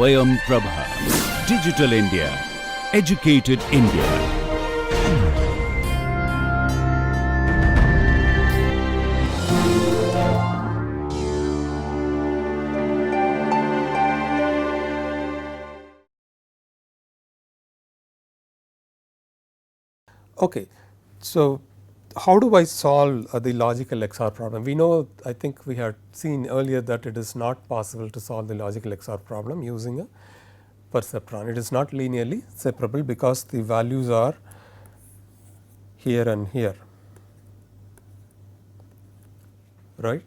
Swayam Prabha. Digital India. Educated India. Okay, so how do I solve the logical XOR problem? We know, I think we had seen earlier that it is not possible to solve the logical XOR problem using a perceptron. It is not linearly separable because the values are here and here, right.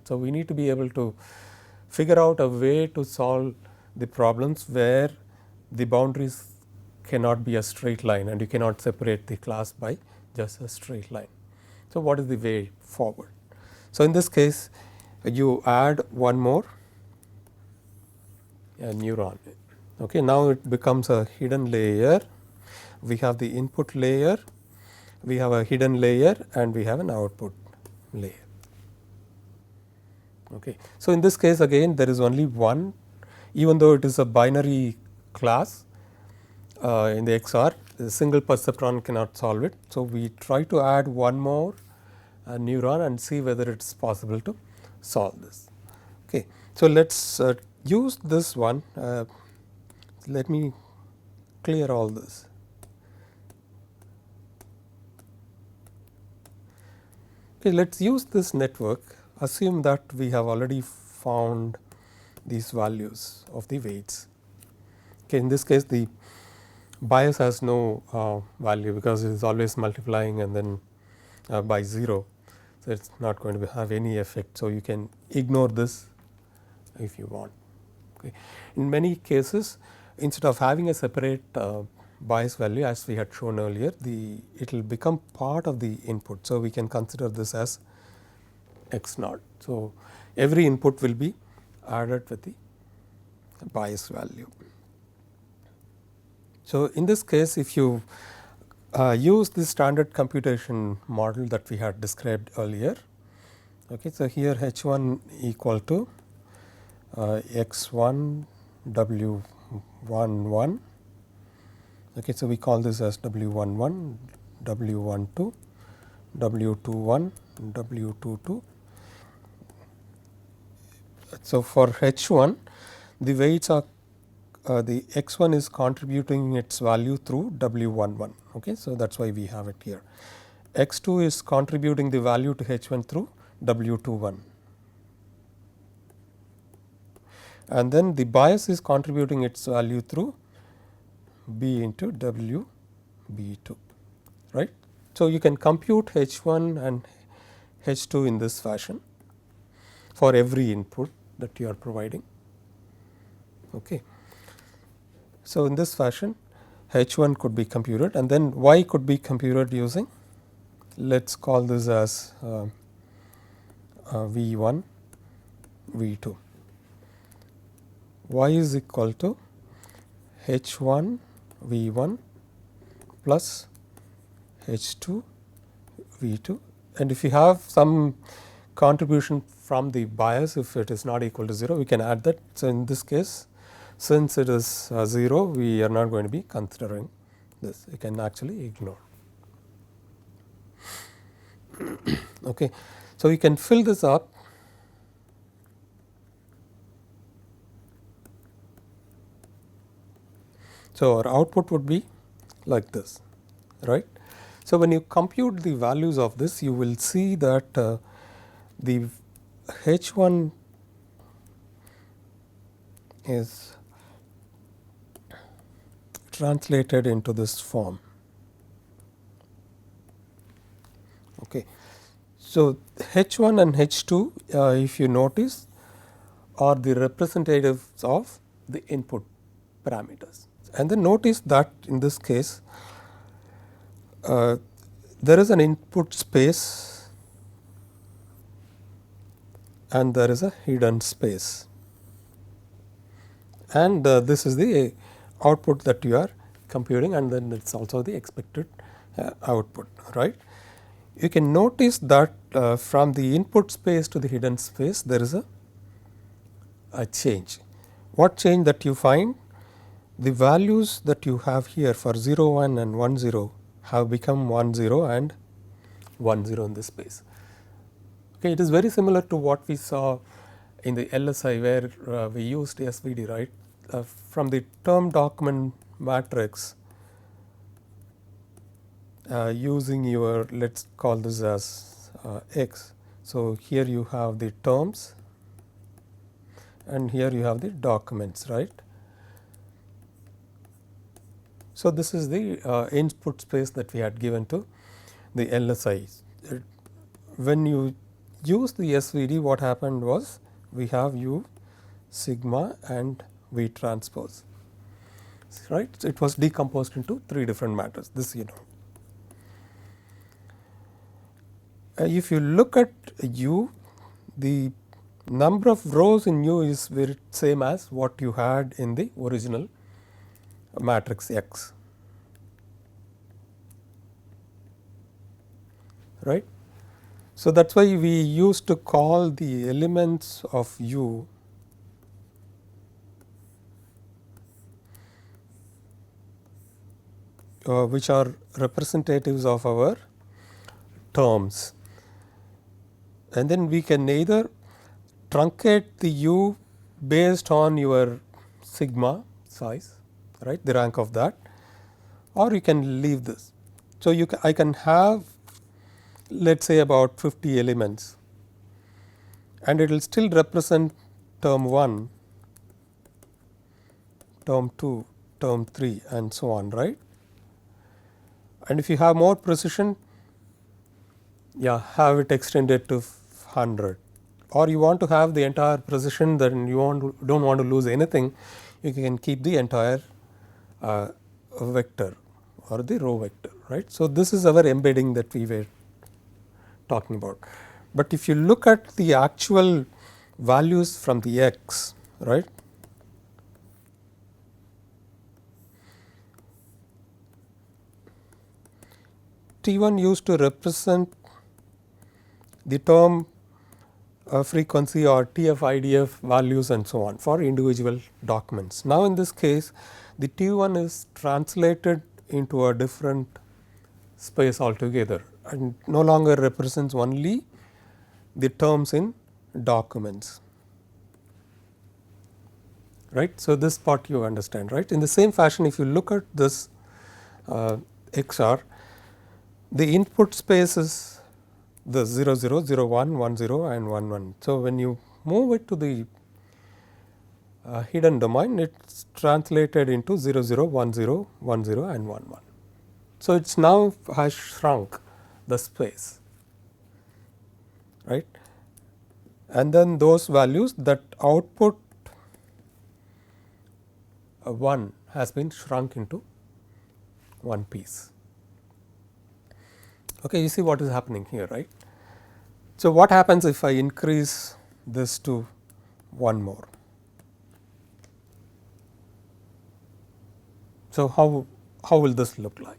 So, we need to be able to figure out a way to solve the problems where the boundaries cannot be a straight line and you cannot separate the class by just a straight line. So, what is the way forward? So, in this case you add one more neuron. Okay, now it becomes a hidden layer. We have the input layer, we have a hidden layer and we have an output layer. Okay. So, in this case again there is only one, even though it is a binary class in the XOR, the single perceptron cannot solve it. So, we try to add one more neuron and see whether it is possible to solve this. Okay. So, let us use this one. Let me clear all this. Okay, let us use this network. Assume that we have already found these values of the weights. Okay, in this case the bias has no value because it is always multiplying and then by 0. So, it is not going to have any effect. So, you can ignore this if you want. Okay. In many cases, instead of having a separate bias value as we had shown earlier, it will become part of the input. So, we can consider this as x naught. So, every input will be added with the bias value. So, in this case if you use the standard computation model that we had described earlier. Okay, so, here H 1 equal to x 1 W 1 1. Okay, so, we call this as W 1 1, W 1 2, W 2 1, W 2 2. So, for H 1 the weights are the x 1 is contributing its value through W 1 1. Okay, so, that is why we have it here. X 2 is contributing the value to H 1 through W 2 1. And then the bias is contributing its value through B into W B 2, right. So, you can compute H 1 and H 2 in this fashion for every input that you are providing. Okay. So, in this fashion H 1 could be computed and then Y could be computed using, let us call this as V 1 V 2. Y is equal to H 1 V 1 plus H 2 V 2, and if you have some contribution from the bias, if it is not equal to 0, we can add that. So, in this case since it is 0, we are not going to be considering this, you can actually ignore. Okay. So, you can fill this up. So, our output would be like this, right. So, when you compute the values of this, you will see that the H 1 is translated into this form. Okay. So, H 1 and H 2 if you notice are the representatives of the input parameters, and then notice that in this case there is an input space and there is a hidden space, and this is the output that you are computing, and then it is also the expected output, right. you can notice that from the input space to the hidden space there is a change. What change that you find? The values that you have here for 0 1 and 1 0 have become 1 0 and 1 0 in this space. Okay, it is very similar to what we saw in the LSI where we used SVD, right. From the term document matrix, using your, let us call this as X. So, here you have the terms and here you have the documents, right. So, this is the input space that we had given to the LSI. When you use the SVD, what happened was we have U sigma and V transpose, right. So, it was decomposed into 3 different matters, this you know. If you look at U, the number of rows in U is very same as what you had in the original matrix X, right. So, that is why we used to call the elements of U which are representatives of our terms, and then we can either truncate the U based on your sigma size, right, the rank of that, or you can leave this. So, I can have, let us say, about 50 elements and it will still represent term 1, term 2, term 3 and so on, right. And if you have more precision, have it extended to 100, or you want to have the entire precision, then you do not want to lose anything, you can keep the entire vector or the row vector, right. So, this is our embedding that we were talking about. But if you look at the actual values from the X, right, T1 used to represent the term frequency or TF-IDF values and so on for individual documents. Now, in this case the T1 is translated into a different space altogether and no longer represents only the terms in documents, right. So, this part you understand, right. In the same fashion, if you look at this XOR, the input space is the 0 0 0 1 1 0 and 1 1. So, when you move it to the hidden domain, it is translated into 0 0 1 0 1 0 and 1 1. So, it is now has shrunk the space, right, and then those values that output 1 has been shrunk into one piece. Okay, you see what is happening here, right. So, what happens if I increase this to 1 more? So, how will this look like,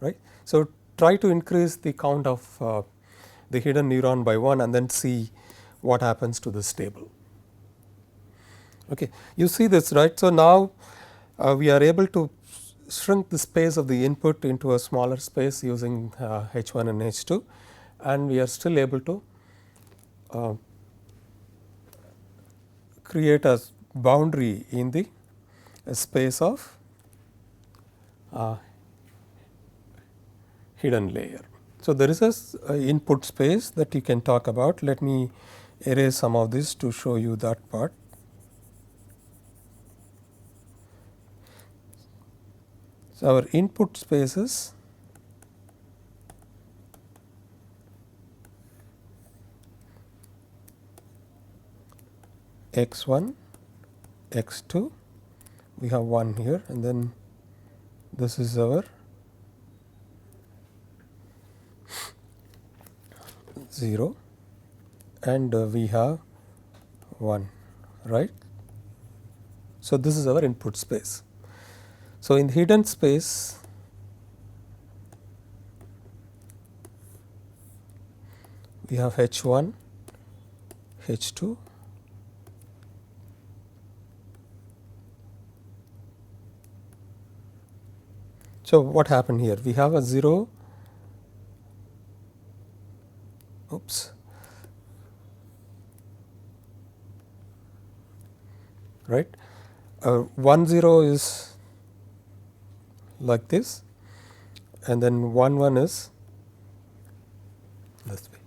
right. So, try to increase the count of the hidden neuron by 1 and then see what happens to this table. Okay. You see this, right. So, now we are able to shrink the space of the input into a smaller space using H1 and H2, and we are still able to create a boundary in the space of hidden layer. So, there is a input space that you can talk about. Let me erase some of this to show you that part. So, our input spaces x1, x2, we have 1 here, and then this is our 0 and we have 1, right. So, this is our input space. So, in the hidden space we have H1, H2, so what happened here? We have a 0, oops, right. 1 0 is like this, and then 1 1 is this way,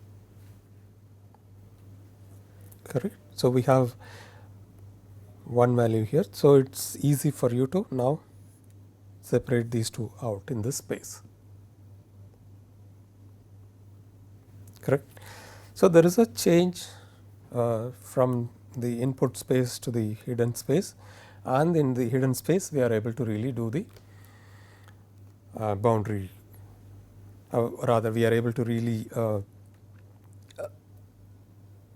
correct. So, we have one value here. So, it is easy for you to now separate these two out in this space, correct. So, there is a change from the input space to the hidden space, and in the hidden space we are able to really do the boundary, rather we are able to really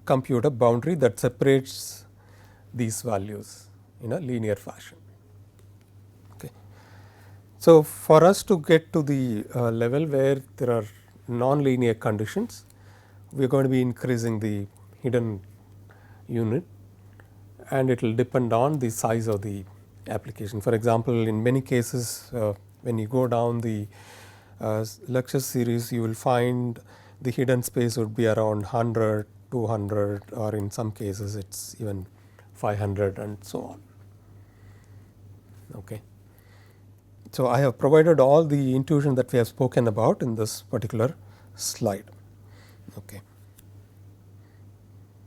compute a boundary that separates these values in a linear fashion. Okay. So, for us to get to the level where there are non-linear conditions, we are going to be increasing the hidden unit, and it will depend on the size of the application. For example, in many cases when you go down the lecture series, you will find the hidden space would be around 100, 200, or in some cases it is even 500 and so on. Okay. So, I have provided all the intuition that we have spoken about in this particular slide. Okay.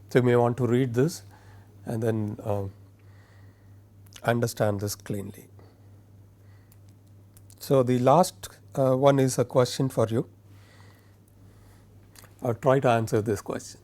So, you may want to read this and then understand this cleanly. So, the last one is a question for you. I will try to answer this question.